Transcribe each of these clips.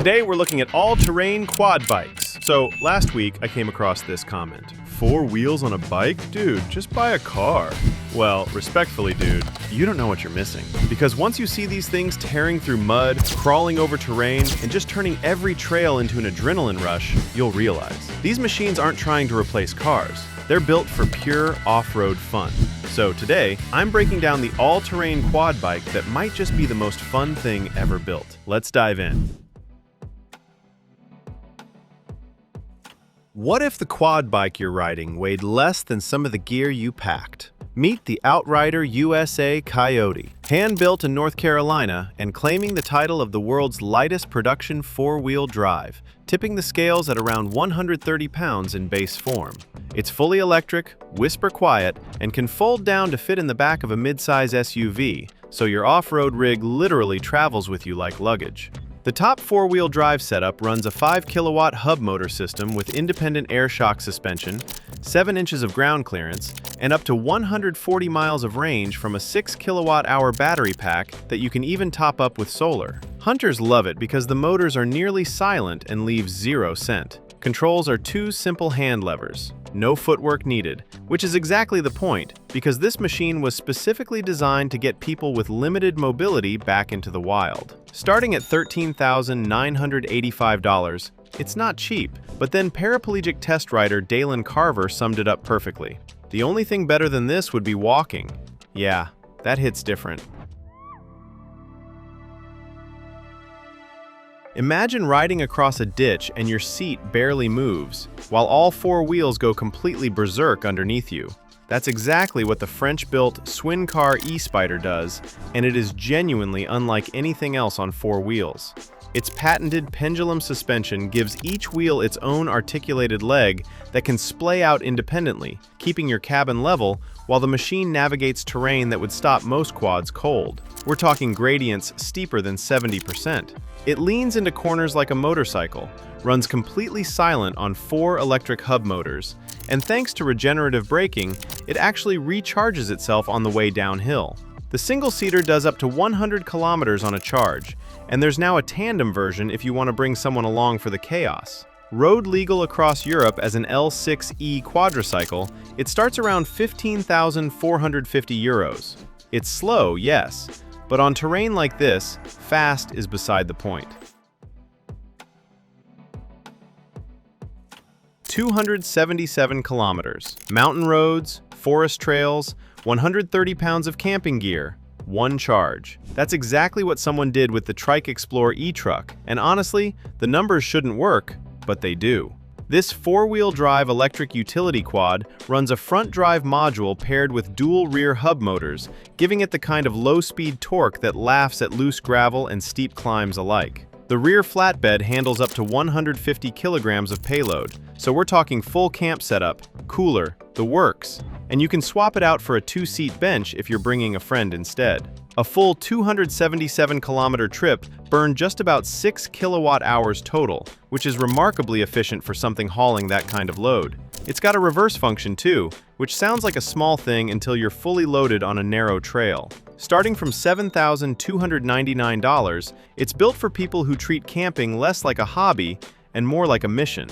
Today we're looking at all-terrain quad bikes. So last week I came across this comment. 4 wheels on a bike? Dude, just buy a car. Well, respectfully, dude, you don't know what you're missing. Because once you see these things tearing through mud, crawling over terrain, and just turning every trail into an adrenaline rush, you'll realize. These machines aren't trying to replace cars. They're built for pure off-road fun. So today, I'm breaking down the all-terrain quad bike that might just be the most fun thing ever built. Let's dive in. What if the quad bike you're riding weighed less than some of the gear you packed? Meet the Outrider USA Coyote. Hand-built in North Carolina and claiming the title of the world's lightest production 4-wheel drive, tipping the scales at around 130 pounds in base form. It's fully electric, whisper quiet, and can fold down to fit in the back of a mid-size SUV, so your off-road rig literally travels with you like luggage. The top 4-wheel drive setup runs a 5-kilowatt hub motor system with independent air shock suspension, 7 inches of ground clearance, and up to 140 miles of range from a 6-kilowatt-hour battery pack that you can even top up with solar. Hunters love it because the motors are nearly silent and leave 0 scent. Controls are 2 simple hand levers. No footwork needed, which is exactly the point, because this machine was specifically designed to get people with limited mobility back into the wild. Starting at $13,985, it's not cheap, but then paraplegic test rider Dalen Carver summed it up perfectly. The only thing better than this would be walking. Yeah, that hits different. Imagine riding across a ditch and your seat barely moves, while all 4 wheels go completely berserk underneath you. That's exactly what the French-built Swincar e-Spider does, and it is genuinely unlike anything else on 4 wheels. Its patented pendulum suspension gives each wheel its own articulated leg that can splay out independently, keeping your cabin level while the machine navigates terrain that would stop most quads cold. We're talking gradients steeper than 70%. It leans into corners like a motorcycle, runs completely silent on 4 electric hub motors, and thanks to regenerative braking, it actually recharges itself on the way downhill. The single-seater does up to 100 kilometers on a charge, and there's now a tandem version if you want to bring someone along for the chaos. Road legal across Europe as an L6e quadricycle, it starts around 15,450 euros. It's slow, yes, but on terrain like this, fast is beside the point. 277 kilometers, mountain roads, forest trails, 130 pounds of camping gear, 1 charge. That's exactly what someone did with the Trike Explorer e-truck, and honestly, the numbers shouldn't work, but they do. This 4-wheel drive electric utility quad runs a front drive module paired with dual rear hub motors, giving it the kind of low-speed torque that laughs at loose gravel and steep climbs alike. The rear flatbed handles up to 150 kilograms of payload, so we're talking full camp setup, cooler, the works. And you can swap it out for a 2-seat bench if you're bringing a friend instead. A full 277-kilometer trip burned just about 6 kilowatt-hours total, which is remarkably efficient for something hauling that kind of load. It's got a reverse function too, which sounds like a small thing until you're fully loaded on a narrow trail. Starting from $7,299, it's built for people who treat camping less like a hobby and more like a mission.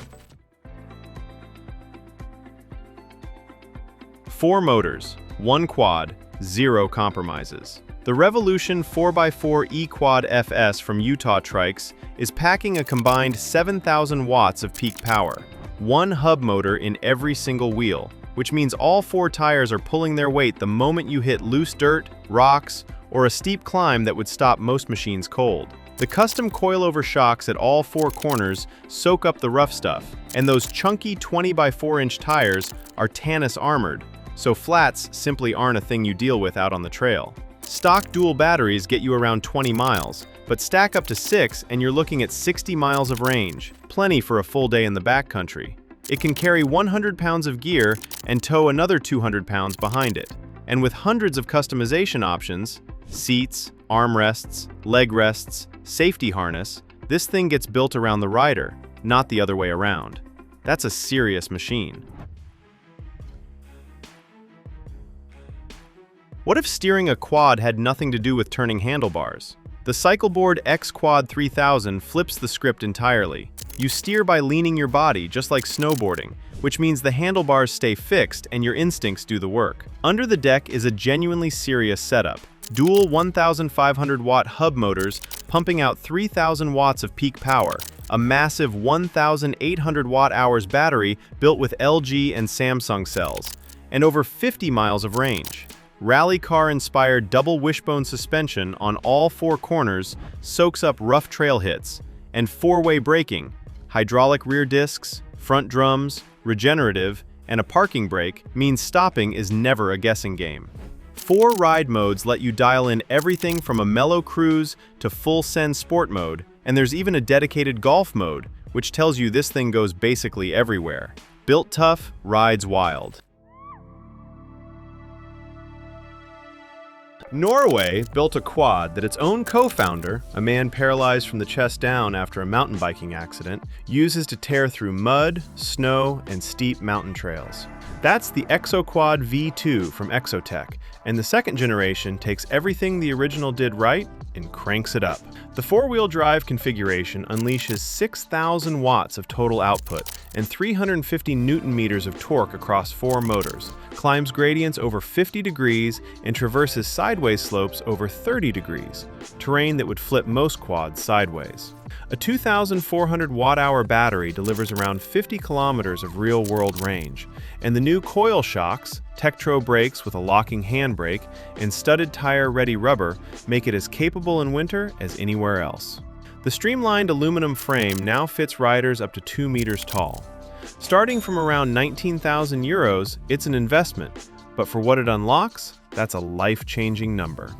4 motors, 1 quad, 0 compromises. The Revolution 4x4 E-Quad FS from Utah Trikes is packing a combined 7,000 watts of peak power, 1 hub motor in every single wheel, which means all 4 tires are pulling their weight the moment you hit loose dirt, rocks, or a steep climb that would stop most machines cold. The custom coilover shocks at all 4 corners soak up the rough stuff, and those chunky 20x4-inch tires are Tannis armored, so flats simply aren't a thing you deal with out on the trail. Stock dual batteries get you around 20 miles, but stack up to 6 and you're looking at 60 miles of range, plenty for a full day in the backcountry. It can carry 100 pounds of gear and tow another 200 pounds behind it. And with hundreds of customization options, seats, armrests, leg rests, safety harness, this thing gets built around the rider, not the other way around. That's a serious machine. What if steering a quad had nothing to do with turning handlebars? The Cycleboard X Quad 3000 flips the script entirely. You steer by leaning your body, just like snowboarding, which means the handlebars stay fixed and your instincts do the work. Under the deck is a genuinely serious setup. Dual 1,500-watt hub motors pumping out 3,000 watts of peak power, a massive 1,800 watt-hours battery built with LG and Samsung cells, and over 50 miles of range. Rally car-inspired double wishbone suspension on all four corners soaks up rough trail hits, and four-way braking, hydraulic rear discs, front drums, regenerative, and a parking brake means stopping is never a guessing game. 4 ride modes let you dial in everything from a mellow cruise to full send sport mode, and there's even a dedicated golf mode, which tells you this thing goes basically everywhere. Built tough, rides wild. Norway built a quad that its own co-founder, a man paralyzed from the chest down after a mountain biking accident, uses to tear through mud, snow, and steep mountain trails. That's the ExoQuad V2 from Exotech, and the second generation takes everything the original did right and cranks it up. The four-wheel drive configuration unleashes 6,000 watts of total output and 350 newton-meters of torque across 4 motors, climbs gradients over 50 degrees, and traverses sideways slopes over 30 degrees, terrain that would flip most quads sideways. A 2,400 watt-hour battery delivers around 50 kilometers of real-world range, and the new coil shocks, Tektro brakes with a locking handbrake, and studded tire-ready rubber make it as capable in winter as anywhere else. The streamlined aluminum frame now fits riders up to 2 meters tall. Starting from around 19,000 euros, it's an investment, but for what it unlocks, that's a life-changing number.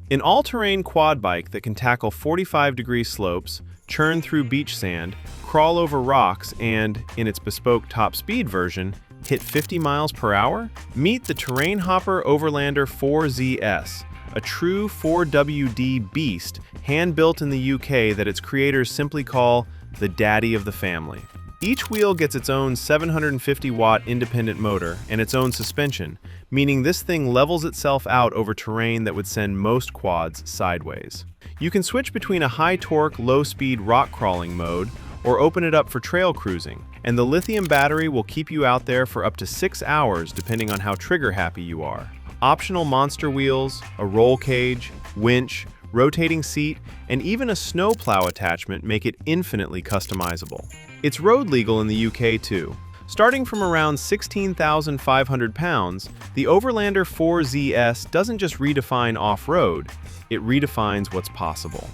An all-terrain quad bike that can tackle 45-degree slopes, churn through beach sand, crawl over rocks, and, in its bespoke top-speed version, hit 50 miles per hour? Meet the Terrain Hopper Overlander 4ZS, a true 4WD beast hand-built in the UK that its creators simply call the daddy of the family. Each wheel gets its own 750-watt independent motor and its own suspension, meaning this thing levels itself out over terrain that would send most quads sideways. You can switch between a high-torque, low-speed rock crawling mode or open it up for trail cruising, and the lithium battery will keep you out there for up to 6 hours depending on how trigger-happy you are. Optional monster wheels, a roll cage, winch, rotating seat, and even a snowplow attachment make it infinitely customizable. It's road legal in the UK too. Starting from around 16,500 pounds, the Overlander 4ZS doesn't just redefine off-road, it redefines what's possible.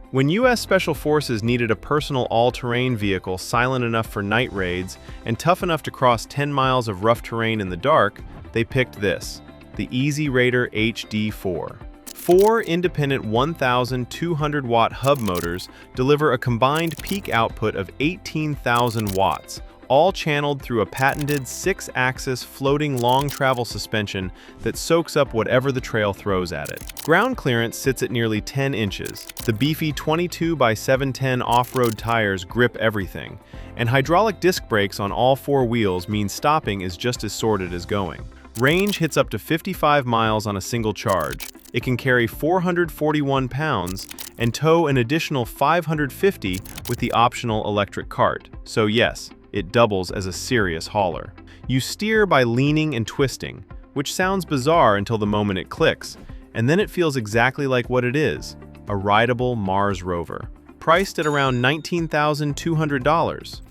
When US Special Forces needed a personal all-terrain vehicle silent enough for night raids and tough enough to cross 10 miles of rough terrain in the dark, they picked this, the Easy Raider HD4. 4 independent 1,200-watt hub motors deliver a combined peak output of 18,000 watts, all channeled through a patented 6-axis floating long-travel suspension that soaks up whatever the trail throws at it. Ground clearance sits at nearly 10 inches. The beefy 22x710 off-road tires grip everything, and hydraulic disc brakes on all 4 wheels mean stopping is just as sorted as going. Range hits up to 55 miles on a single charge. It can carry 441 pounds and tow an additional 550 with the optional electric cart. So yes, it doubles as a serious hauler. You steer by leaning and twisting, which sounds bizarre until the moment it clicks, and then it feels exactly like what it is, a rideable Mars rover. Priced at around $19,200.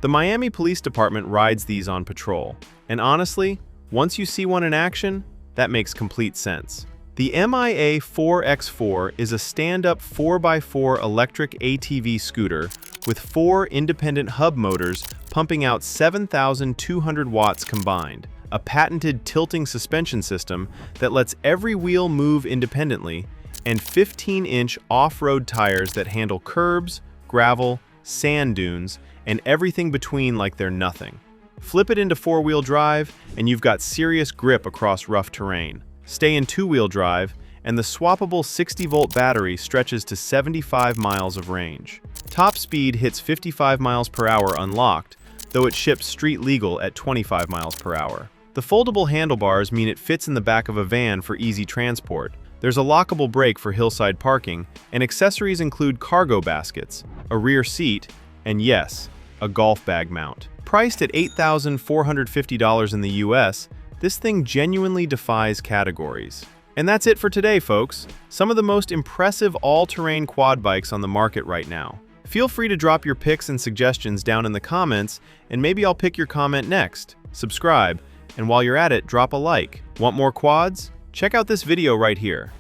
The Miami Police Department rides these on patrol, and honestly, once you see one in action, that makes complete sense. The MIA 4X4 is a stand-up 4x4 electric ATV scooter with 4 independent hub motors pumping out 7,200 watts combined, a patented tilting suspension system that lets every wheel move independently, and 15-inch off-road tires that handle curbs, gravel, sand dunes, and everything between like they're nothing. Flip it into 4-wheel drive, and you've got serious grip across rough terrain. Stay in 2-wheel drive, and the swappable 60-volt battery stretches to 75 miles of range. Top speed hits 55 miles per hour unlocked, though it ships street legal at 25 miles per hour. The foldable handlebars mean it fits in the back of a van for easy transport. There's a lockable brake for hillside parking, and accessories include cargo baskets, a rear seat, and yes, a golf bag mount. Priced at $8,450 in the US, this thing genuinely defies categories. And that's it for today, folks. Some of the most impressive all-terrain quad bikes on the market right now. Feel free to drop your pics and suggestions down in the comments, and maybe I'll pick your comment next. Subscribe, and while you're at it, drop a like. Want more quads? Check out this video right here.